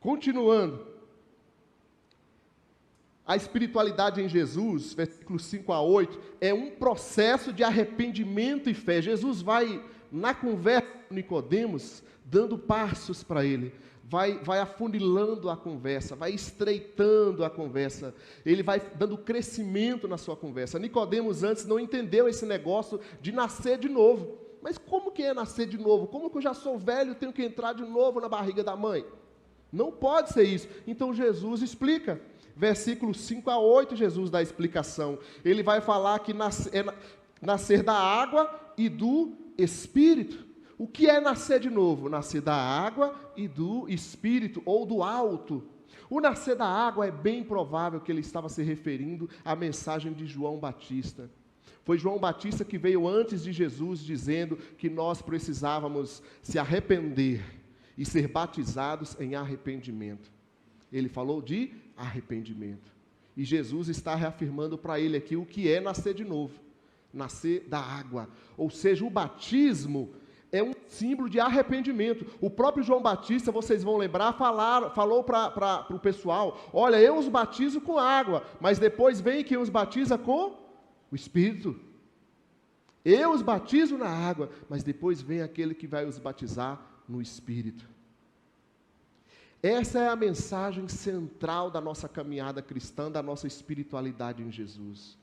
Continuando. A espiritualidade em Jesus, versículos 5 a 8, é um processo de arrependimento e fé. Jesus vai, na conversa com Nicodemos, dando passos para ele. Vai afunilando a conversa, vai estreitando a conversa. Ele vai dando crescimento na sua conversa. Nicodemos antes não entendeu esse negócio de nascer de novo. Mas como que é nascer de novo? Como que eu já sou velho e tenho que entrar de novo na barriga da mãe? Não pode ser isso. Então Jesus explica. Versículos 5 a 8, Jesus dá a explicação. Ele vai falar que nascer da água e do Espírito. O que é nascer de novo? Nascer da água e do Espírito, ou do alto. O nascer da água é bem provável que ele estava se referindo à mensagem de João Batista. Foi João Batista que veio antes de Jesus dizendo que nós precisávamos se arrepender e ser batizados em arrependimento. Ele falou de arrependimento. E Jesus está reafirmando para ele aqui o que é nascer de novo. Nascer da água. Ou seja, o batismo é um símbolo de arrependimento. O próprio João Batista, vocês vão lembrar, falou para o pessoal, olha, eu os batizo com água, mas depois vem quem os batiza com o Espírito. Eu os batizo na água, mas depois vem aquele que vai os batizar no Espírito. Essa é a mensagem central da nossa caminhada cristã, da nossa espiritualidade em Jesus.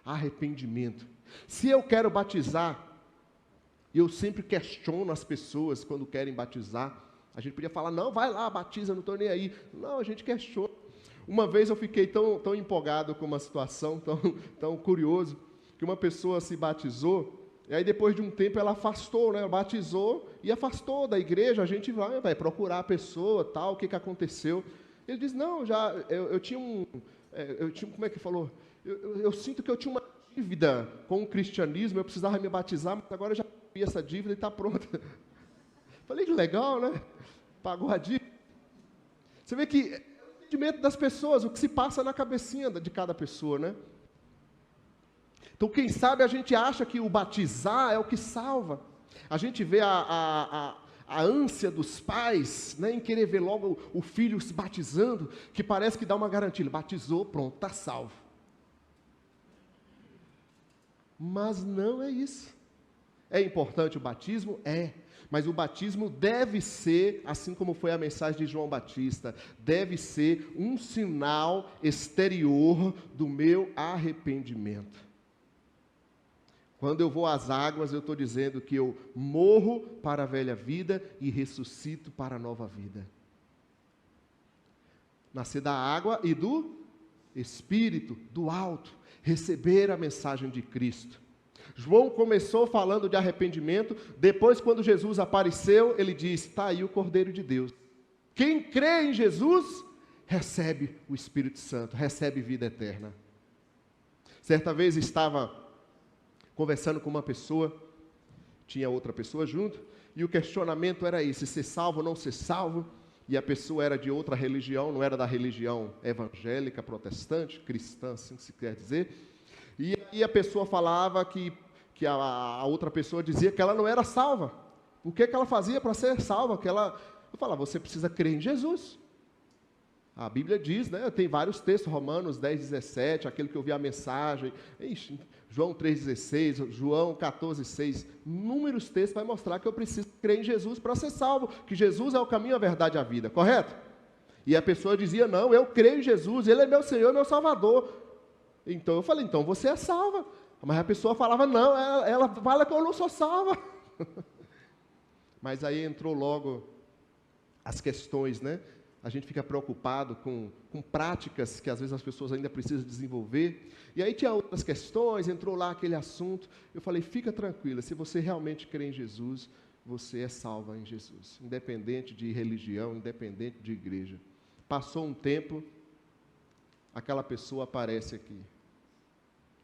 Arrependimento. Se eu quero batizar, eu sempre questiono as pessoas quando querem batizar. A gente podia falar, não, vai lá, batiza, não estou nem aí. Não, a gente questiona. Uma vez eu fiquei tão empolgado com uma situação, tão curioso, que uma pessoa se batizou, e aí depois de um tempo ela afastou, né? Batizou e afastou da igreja. A gente vai procurar a pessoa, tal, o que aconteceu. Ele diz, não, eu tinha como é que falou? Eu sinto que eu tinha uma dívida com o cristianismo, eu precisava me batizar, mas agora eu já paguei essa dívida e está pronta. Falei, que legal, né? Pagou a dívida. Você vê que é o entendimento das pessoas, o que se passa na cabecinha de cada pessoa, né? Então, quem sabe a gente acha que o batizar é o que salva. A gente vê a ânsia dos pais, né, em querer ver logo o filho se batizando, que parece que dá uma garantia. Ele batizou, pronto, está salvo. Mas não é isso. É importante o batismo? É. Mas o batismo deve ser, assim como foi a mensagem de João Batista, deve ser um sinal exterior do meu arrependimento. Quando eu vou às águas, eu estou dizendo que eu morro para a velha vida e ressuscito para a nova vida. Nascer da água e do Espírito, do alto, receber a mensagem de Cristo. João começou falando de arrependimento, depois quando Jesus apareceu, ele disse, está aí o Cordeiro de Deus. Quem crê em Jesus, recebe o Espírito Santo, recebe vida eterna. Certa vez estava conversando com uma pessoa, tinha outra pessoa junto, e o questionamento era esse, ser salvo ou não ser salvo, e a pessoa era de outra religião, não era da religião evangélica, protestante, cristã, assim se quer dizer, e aí a pessoa falava que a outra pessoa dizia que ela não era salva. O que ela fazia para ser salva? Eu falava, você precisa crer em Jesus. A Bíblia diz, né, tem vários textos, Romanos 10:17, aquele que eu vi a mensagem, João 3:16, João 14:6, inúmeros textos vai mostrar que eu preciso crer em Jesus para ser salvo, que Jesus é o caminho, a verdade e a vida, correto? E a pessoa dizia, não, eu creio em Jesus, Ele é meu Senhor, meu Salvador. Então eu falei, então você é salva. Mas a pessoa falava, não, ela fala que eu não sou salva. Mas aí entrou logo as questões, né? A gente fica preocupado com práticas que às vezes as pessoas ainda precisam desenvolver. E aí tinha outras questões, entrou lá aquele assunto. Eu falei, fica tranquila, se você realmente crê em Jesus, você é salva em Jesus. Independente de religião, independente de igreja. Passou um tempo, aquela pessoa aparece aqui.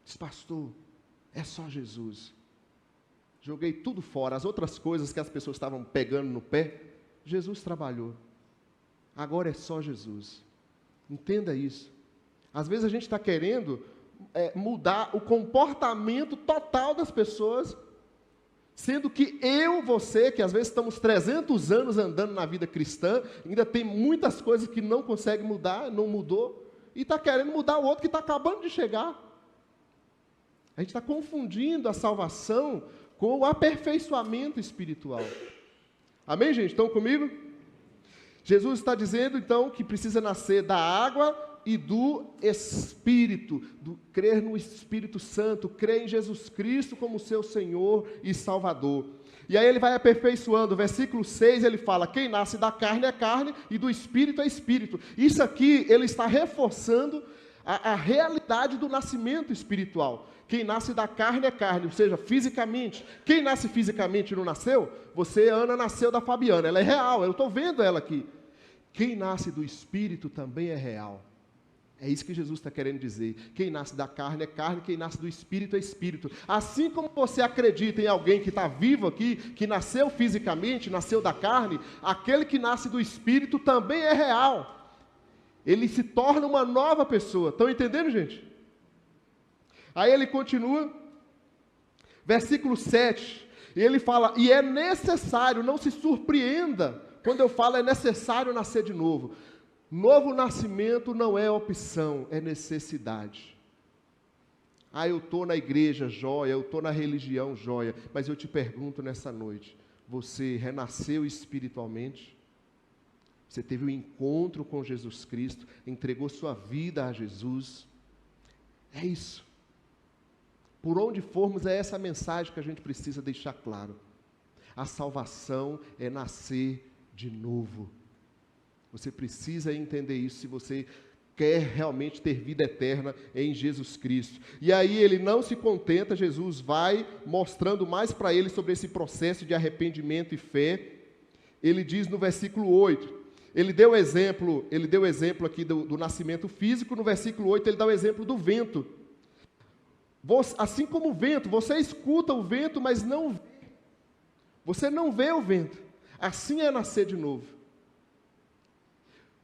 Diz, pastor, é só Jesus. Joguei tudo fora, as outras coisas que as pessoas estavam pegando no pé, Jesus trabalhou. Agora é só Jesus. Entenda isso. Às vezes a gente está querendo mudar o comportamento total das pessoas. Sendo que você, que às vezes estamos 300 anos andando na vida cristã, ainda tem muitas coisas que não consegue mudar, não mudou, e está querendo mudar o outro que está acabando de chegar. A gente está confundindo a salvação com o aperfeiçoamento espiritual. Amém, gente? Estão comigo? Jesus está dizendo, então, que precisa nascer da água e do Espírito, crer no Espírito Santo, crer em Jesus Cristo como seu Senhor e Salvador. E aí ele vai aperfeiçoando, versículo 6 ele fala, quem nasce da carne é carne e do Espírito é Espírito. Isso aqui ele está reforçando a realidade do nascimento espiritual. Quem nasce da carne é carne, ou seja, fisicamente. Quem nasce fisicamente não nasceu? Você, Ana, nasceu da Fabiana, ela é real, eu estou vendo ela aqui. Quem nasce do Espírito também é real. É isso que Jesus está querendo dizer. Quem nasce da carne é carne, quem nasce do Espírito é Espírito. Assim como você acredita em alguém que está vivo aqui, que nasceu fisicamente, nasceu da carne, aquele que nasce do Espírito também é real. Ele se torna uma nova pessoa. Estão entendendo, gente? Aí ele continua, versículo 7, e ele fala, e é necessário, não se surpreenda, quando eu falo é necessário nascer de novo. Novo nascimento não é opção, é necessidade. Eu estou na igreja, joia, eu estou na religião, joia, mas eu te pergunto nessa noite, você renasceu espiritualmente? Você teve um encontro com Jesus Cristo, entregou sua vida a Jesus? É isso. Por onde formos, é essa mensagem que a gente precisa deixar claro. A salvação é nascer de novo. Você precisa entender isso se você quer realmente ter vida eterna em Jesus Cristo. E aí ele não se contenta, Jesus vai mostrando mais para ele sobre esse processo de arrependimento e fé. Ele diz no versículo 8, ele deu exemplo aqui do nascimento físico, no versículo 8 ele dá o exemplo do vento. Assim como o vento, você escuta o vento, mas não vê. Você não vê o vento. Assim é nascer de novo.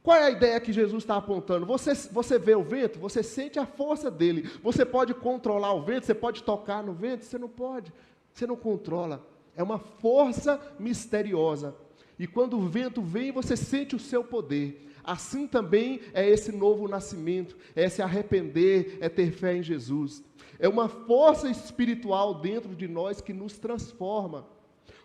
Qual é a ideia que Jesus está apontando? Você vê o vento, você sente a força dele. Você pode controlar o vento, você pode tocar no vento, você não pode. Você não controla. É uma força misteriosa. E quando o vento vem, você sente o seu poder. Assim também é esse novo nascimento, é se arrepender, é ter fé em Jesus. É uma força espiritual dentro de nós que nos transforma.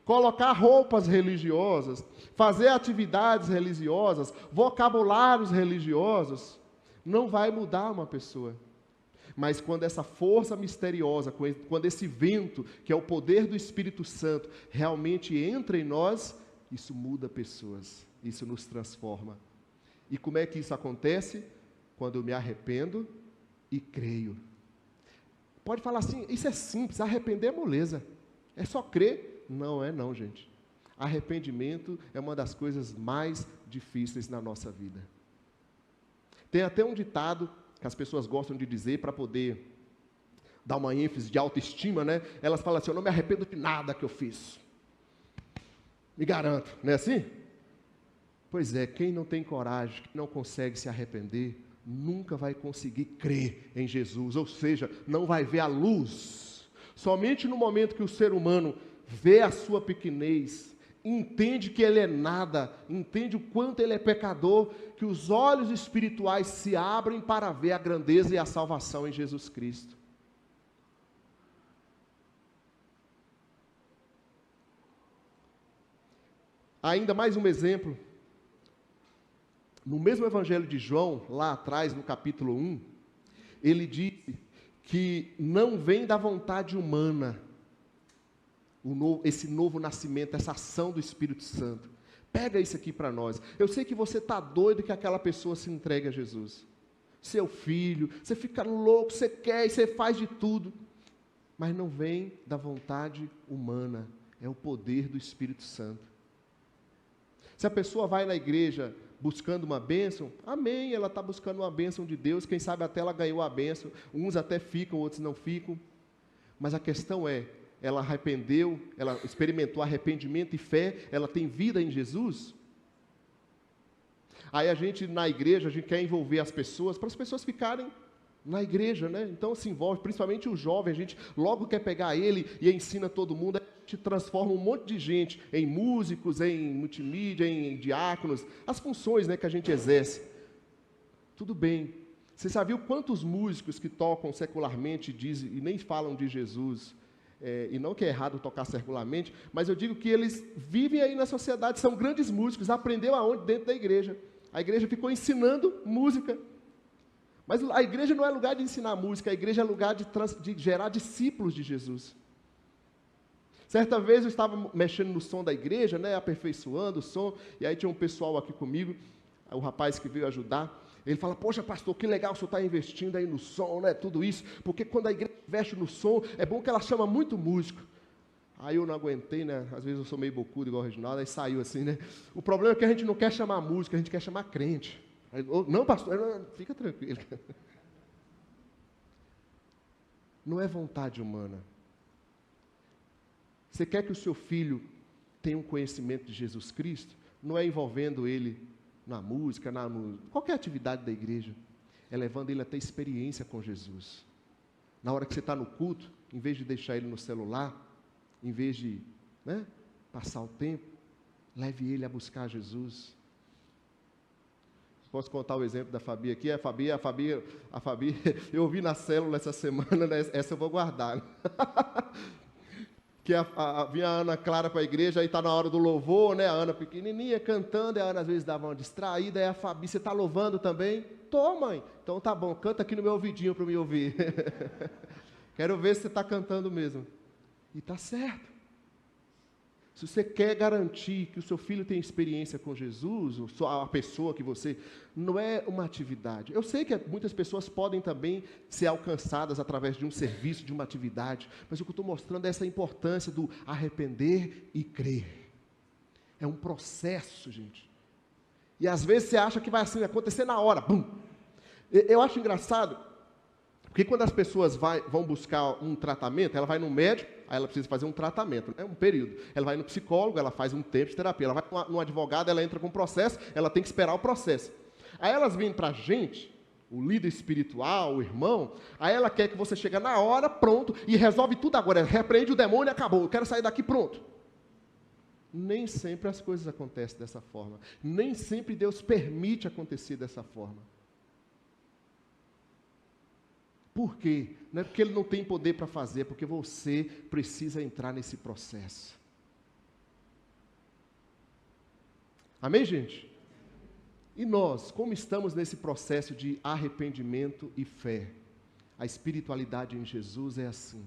Colocar roupas religiosas, fazer atividades religiosas, vocabulários religiosos, não vai mudar uma pessoa. Mas quando essa força misteriosa, quando esse vento, que é o poder do Espírito Santo, realmente entra em nós, isso muda pessoas, isso nos transforma. E como é que isso acontece? Quando eu me arrependo e creio. Pode falar assim, isso é simples, arrepender é moleza, é só crer. Não é não, gente. Arrependimento é uma das coisas mais difíceis na nossa vida. Tem até um ditado que as pessoas gostam de dizer para poder dar uma ênfase de autoestima, né? Elas falam assim, eu não me arrependo de nada que eu fiz. Me garanto, não é assim? Pois é, quem não tem coragem, quem não consegue se arrepender, nunca vai conseguir crer em Jesus, ou seja, não vai ver a luz. Somente no momento que o ser humano vê a sua pequenez, entende que ele é nada, entende o quanto ele é pecador, que os olhos espirituais se abrem para ver a grandeza e a salvação em Jesus Cristo. Ainda mais um exemplo. No mesmo Evangelho de João, lá atrás, no capítulo 1, ele disse que não vem da vontade humana, esse novo nascimento, essa ação do Espírito Santo. Pega isso aqui para nós. Eu sei que você está doido que aquela pessoa se entregue a Jesus. Seu filho, você fica louco, você quer e você faz de tudo. Mas não vem da vontade humana, é o poder do Espírito Santo. Se a pessoa vai na igreja buscando uma bênção, amém, ela está buscando uma bênção de Deus, quem sabe até ela ganhou a bênção, uns até ficam, outros não ficam. Mas a questão é, ela arrependeu, ela experimentou arrependimento e fé, ela tem vida em Jesus? Aí a gente, na igreja, a gente quer envolver as pessoas, para as pessoas ficarem na igreja, né? Então se envolve, principalmente o jovem, a gente logo quer pegar ele e ensina todo mundo, gente transforma um monte de gente em músicos, em multimídia, em diáconos, as funções, né, que a gente exerce. Tudo bem. Você já viu quantos músicos que tocam secularmente dizem, e nem falam de Jesus, e não que é errado tocar secularmente, mas eu digo que eles vivem aí na sociedade, são grandes músicos, aprendeu aonde? Dentro da igreja. A igreja ficou ensinando música. Mas a igreja não é lugar de ensinar música, a igreja é lugar de gerar discípulos de Jesus. Certa vez eu estava mexendo no som da igreja, né, aperfeiçoando o som, e aí tinha um pessoal aqui comigo, o rapaz que veio ajudar. Ele fala: poxa, pastor, que legal o senhor está investindo aí no som, né, tudo isso, porque quando a igreja investe no som, é bom que ela chama muito músico. Aí eu não aguentei, né, às vezes eu sou meio bocudo igual o Reginaldo, aí saiu assim, né. O problema é que a gente não quer chamar música, a gente quer chamar crente. Aí, não, pastor, não, fica tranquilo. Não é vontade humana. Você quer que o seu filho tenha um conhecimento de Jesus Cristo? Não é envolvendo ele na música, qualquer atividade da igreja. É levando ele a ter experiência com Jesus. Na hora que você está no culto, em vez de deixar ele no celular, em vez de, né, passar o tempo, leve ele a buscar Jesus. Posso contar o exemplo da Fabi aqui? A Fabi, eu ouvi na célula essa semana, né, essa eu vou guardar. Que vinha a Ana Clara para a igreja, aí está na hora do louvor, né? A Ana pequenininha cantando, e a Ana às vezes dava uma distraída, aí a Fabi: você está louvando também? Tô, mãe. Então tá bom, canta aqui no meu ouvidinho para me ouvir. Quero ver se você está cantando mesmo. E está certo. Se você quer garantir que o seu filho tenha experiência com Jesus, ou a pessoa que você... Não é uma atividade. Eu sei que muitas pessoas podem também ser alcançadas através de um serviço, de uma atividade, mas o que eu estou mostrando é essa importância do arrepender e crer. É um processo, gente. E às vezes você acha que vai assim acontecer na hora. Bum! Eu acho engraçado, porque quando as pessoas vão buscar um tratamento, ela vai no médico, aí ela precisa fazer um tratamento, um período. Ela vai no psicólogo, ela faz um tempo de terapia. Ela vai no advogado, ela entra com um processo, ela tem que esperar o processo. Aí elas vêm para a gente, o líder espiritual, o irmão, aí ela quer que você chegue na hora, pronto, e resolve tudo agora. Repreende o demônio e acabou. Eu quero sair daqui pronto. Nem sempre as coisas acontecem dessa forma. Nem sempre Deus permite acontecer dessa forma. Por quê? Não é porque Ele não tem poder para fazer, é porque você precisa entrar nesse processo. Amém, gente? E nós, como estamos nesse processo de arrependimento e fé? A espiritualidade em Jesus é assim.